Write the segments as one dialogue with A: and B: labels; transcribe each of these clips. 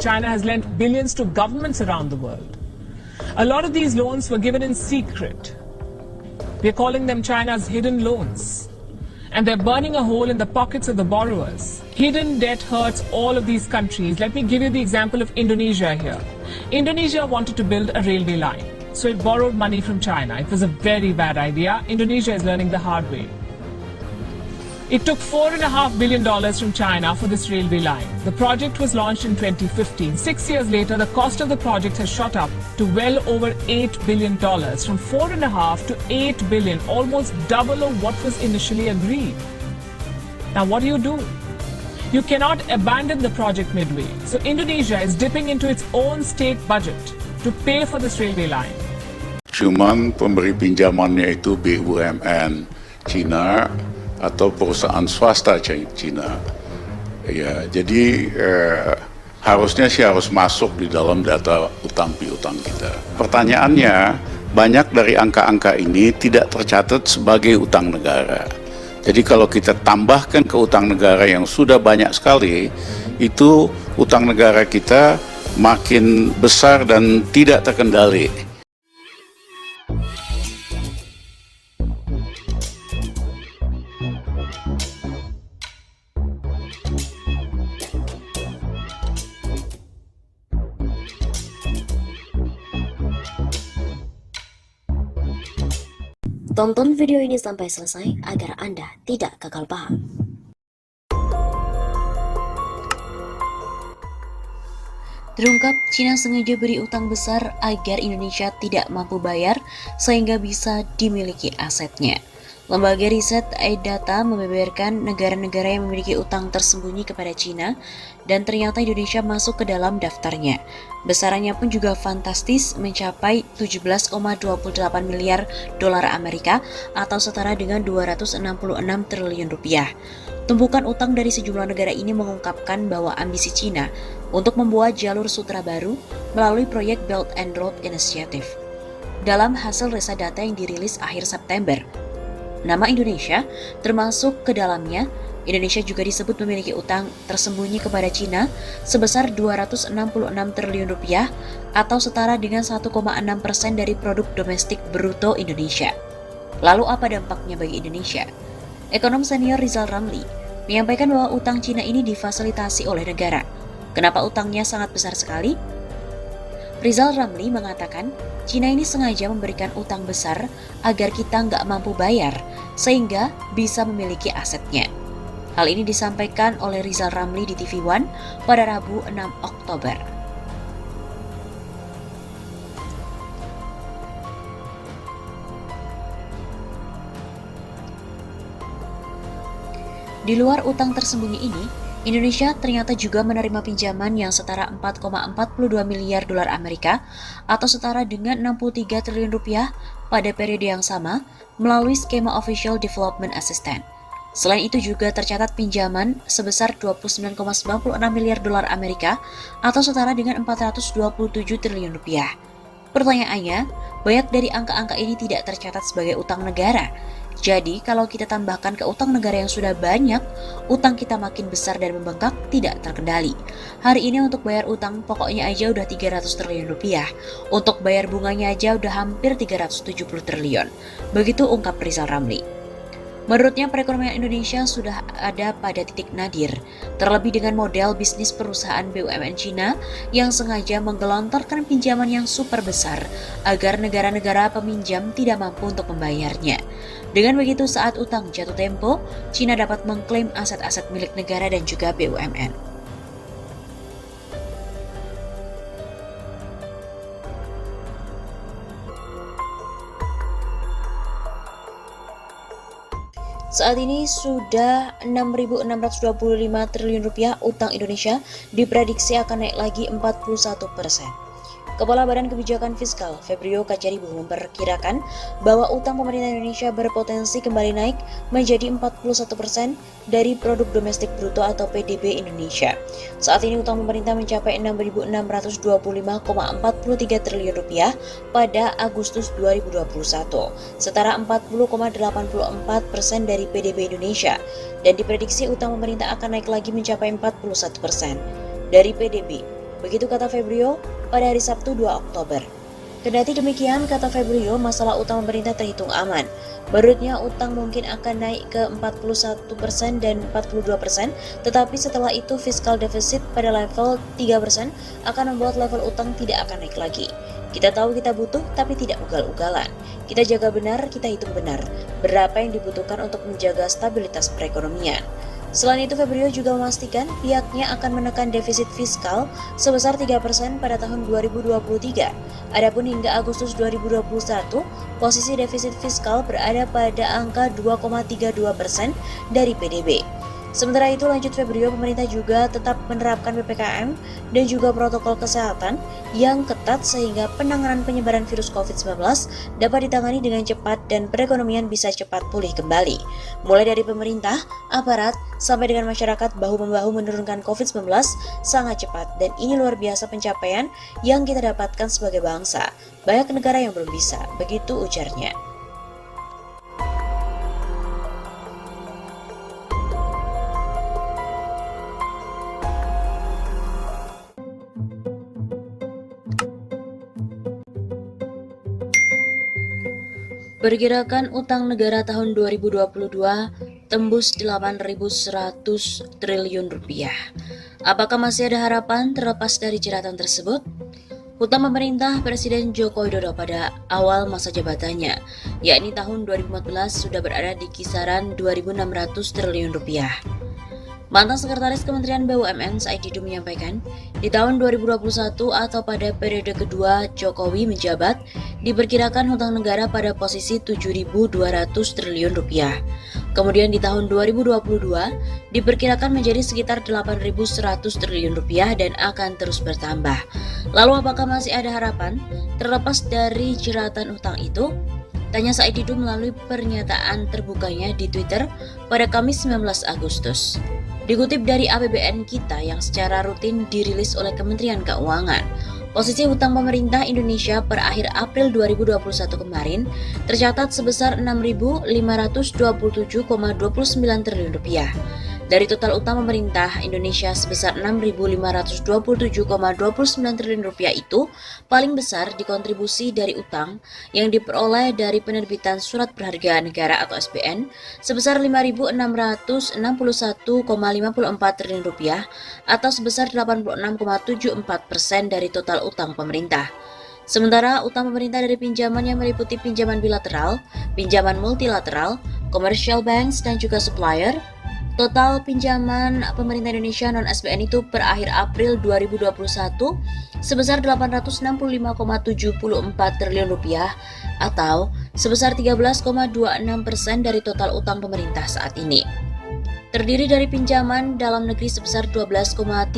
A: China has lent billions to governments around the world. A lot of these loans were given in secret. We're calling them China's hidden loans. And they're burning a hole in the pockets of the borrowers. Hidden debt hurts all of these countries. Let me give you the example of Indonesia here. Indonesia wanted to build a railway line, so it borrowed money from China. It was a very bad idea. Indonesia is learning the hard way. It took $4.5 billion from China for this railway line. The project was launched in 2015. 6 years later, the cost of the project has shot up to well over $8 billion, from $4.5 to $8 billion, almost double of what was initially agreed. Now, what do? You cannot abandon the project midway. So Indonesia is dipping into its own state budget to pay for this railway line.
B: Cuman pemberi pinjamannya itu BUMN Cina atau perusahaan swasta Cina. Ya, jadi harusnya sih harus masuk di dalam data utang piutang kita. Pertanyaannya, banyak dari angka-angka ini tidak tercatat sebagai utang negara. Jadi kalau kita tambahkan ke utang negara yang sudah banyak sekali, itu utang negara kita makin besar dan tidak terkendali.
C: Tonton video ini sampai selesai agar Anda tidak gagal paham. Terungkap, Cina sengaja beri utang besar agar Indonesia tidak mampu bayar sehingga bisa dimiliki asetnya. Lembaga riset iData membeberkan negara-negara yang memiliki utang tersembunyi kepada Cina dan ternyata Indonesia masuk ke dalam daftarnya. Besarannya pun juga fantastis, mencapai 17,28 miliar dolar Amerika atau setara dengan 266 triliun rupiah. Tumpukan utang dari sejumlah negara ini mengungkapkan bahwa ambisi Cina untuk membuat jalur sutra baru melalui proyek Belt and Road Initiative. Dalam hasil riset data yang dirilis akhir September, nama Indonesia termasuk ke dalamnya. Indonesia juga disebut memiliki utang tersembunyi kepada Cina sebesar 266 triliun rupiah atau setara dengan 1,6% dari produk domestik bruto Indonesia. Lalu apa dampaknya bagi Indonesia? Ekonom senior Rizal Ramli menyampaikan bahwa utang Cina ini difasilitasi oleh negara. Kenapa utangnya sangat besar sekali? Rizal Ramli mengatakan, Cina ini sengaja memberikan utang besar agar kita nggak mampu bayar, sehingga bisa memiliki asetnya. Hal ini disampaikan oleh Rizal Ramli di TV One pada Rabu 6 Oktober. Di luar utang tersembunyi ini, Indonesia ternyata juga menerima pinjaman yang setara 4,42 miliar dolar Amerika atau setara dengan 63 triliun rupiah pada periode yang sama melalui skema Official Development Assistance. Selain itu juga tercatat pinjaman sebesar 29,96 miliar dolar Amerika atau setara dengan 427 triliun rupiah. Pertanyaannya, banyak dari angka-angka ini tidak tercatat sebagai utang negara. Jadi, kalau kita tambahkan ke utang negara yang sudah banyak, utang kita makin besar dan membengkak, tidak terkendali. Hari ini untuk bayar utang pokoknya aja udah 300 triliun rupiah. Untuk bayar bunganya aja udah hampir 370 triliun. Begitu ungkap Rizal Ramli. Menurutnya, perekonomian Indonesia sudah ada pada titik nadir, terlebih dengan model bisnis perusahaan BUMN Cina yang sengaja menggelontorkan pinjaman yang super besar agar negara-negara peminjam tidak mampu untuk membayarnya. Dengan begitu, saat utang jatuh tempo, Cina dapat mengklaim aset-aset milik negara dan juga BUMN. Saat ini sudah 6.625 triliun rupiah utang Indonesia, diprediksi akan naik lagi 41%. Kepala Badan Kebijakan Fiskal, Febrio Kacaribu, memperkirakan bahwa utang pemerintah Indonesia berpotensi kembali naik menjadi 41% dari produk domestik bruto atau PDB Indonesia. Saat ini utang pemerintah mencapai 6.625,43 triliun rupiah pada Agustus 2021, setara 40,84% dari PDB Indonesia, dan diprediksi utang pemerintah akan naik lagi mencapai 41% dari PDB. Begitu kata Febrio pada hari Sabtu 2 Oktober. Kendati demikian, kata Febrio, masalah utang pemerintah terhitung aman. Menurutnya, utang mungkin akan naik ke 41% dan 42%, tetapi setelah itu fiskal defisit pada level 3% akan membuat level utang tidak akan naik lagi. Kita tahu kita butuh, tapi tidak ugal-ugalan. Kita jaga benar, kita hitung benar, berapa yang dibutuhkan untuk menjaga stabilitas perekonomian. Selain itu, Febrio juga memastikan pihaknya akan menekan defisit fiskal sebesar 3% pada tahun 2023. Adapun hingga Agustus 2021, posisi defisit fiskal berada pada angka 2,32% dari PDB. Sementara itu, lanjut Febrio, pemerintah juga tetap menerapkan PPKM dan juga protokol kesehatan yang ketat sehingga penanganan penyebaran virus COVID-19 dapat ditangani dengan cepat dan perekonomian bisa cepat pulih kembali. Mulai dari pemerintah, aparat, sampai dengan masyarakat bahu-membahu menurunkan COVID-19 sangat cepat dan ini luar biasa pencapaian yang kita dapatkan sebagai bangsa. Banyak negara yang belum bisa, begitu ujarnya. Perkirakan utang negara tahun 2022 tembus 8.100 triliun rupiah. Apakah masih ada harapan terlepas dari jeratan tersebut? Utang pemerintah Presiden Joko Widodo pada awal masa jabatannya, yakni tahun 2014 sudah berada di kisaran 2.600 triliun rupiah. Mantan Sekretaris Kementerian BUMN Said Didu menyampaikan, di tahun 2021 atau pada periode kedua Jokowi menjabat, diperkirakan hutang negara pada posisi 7.200 triliun rupiah. Kemudian di tahun 2022 diperkirakan menjadi sekitar 8.100 triliun rupiah dan akan terus bertambah. Lalu apakah masih ada harapan terlepas dari jeratan hutang itu? Tanya Said Didu melalui pernyataan terbukanya di Twitter pada Kamis 19 Agustus. Dikutip dari APBN kita yang secara rutin dirilis oleh Kementerian Keuangan, posisi hutang pemerintah Indonesia per akhir April 2021 kemarin tercatat sebesar 6.527,29 triliun rupiah. Dari total utang pemerintah Indonesia sebesar 6.527,29 triliun rupiah itu paling besar dikontribusi dari utang yang diperoleh dari penerbitan surat berharga negara atau SBN sebesar 5.661,54 triliun rupiah atau sebesar 86,74% dari total utang pemerintah. Sementara utang pemerintah dari pinjaman yang meliputi pinjaman bilateral, pinjaman multilateral, commercial banks dan juga supplier. Total pinjaman pemerintah Indonesia non-SBN itu per akhir April 2021 sebesar 865,74 triliun rupiah atau sebesar 13,26% dari total utang pemerintah saat ini. Terdiri dari pinjaman dalam negeri sebesar 12,32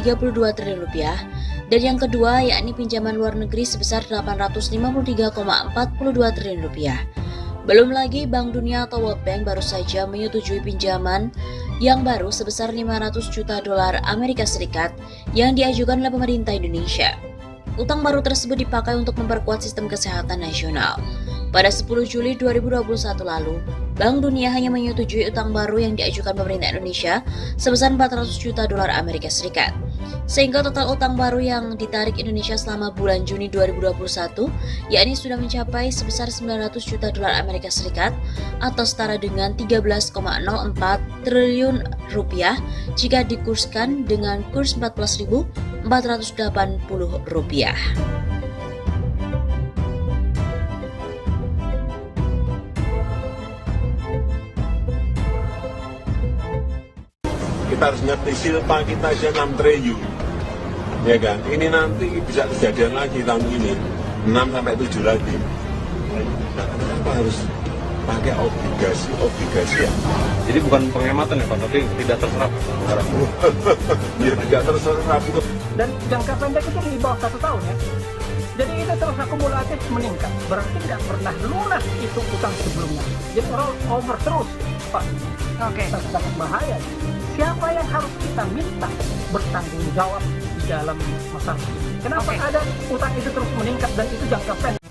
C: triliun rupiah dan yang kedua yakni pinjaman luar negeri sebesar 853,42 triliun rupiah. Belum lagi Bank Dunia atau World Bank baru saja menyetujui pinjaman yang baru sebesar 500 juta dolar Amerika Serikat yang diajukan oleh pemerintah Indonesia. Utang baru tersebut dipakai untuk memperkuat sistem kesehatan nasional. Pada 10 Juli 2021 lalu, Bank Dunia hanya menyetujui utang baru yang diajukan pemerintah Indonesia sebesar 400 juta dolar Amerika Serikat. Sehingga total utang baru yang ditarik Indonesia selama bulan Juni 2021 yakni sudah mencapai sebesar 900 juta dolar Amerika Serikat atau setara dengan 13,04 triliun rupiah jika dikurskan dengan kurs 14.480 rupiah.
D: Kita harus ngerti silpa kita aja 6 triliun, ya kan? Ini nanti bisa kejadian lagi tahun ini, 6 sampai 7 lagi. Nah, kenapa harus pakai obligasi ya?
E: Jadi bukan penghematan ya Pak, tapi tidak terserap.
D: Ya tidak terserap itu.
F: Dan jangka pendek itu di bawah 1 tahun ya. Jadi itu terus akumulatif meningkat, berarti tidak pernah lunas itu utang sebelumnya. Jadi roll over terus, Pak. Oke. Sangat bahaya. Siapa yang harus kita minta bertanggung jawab di dalam masalah ini? Kenapa ada utang itu terus meningkat dan itu jangka pendek?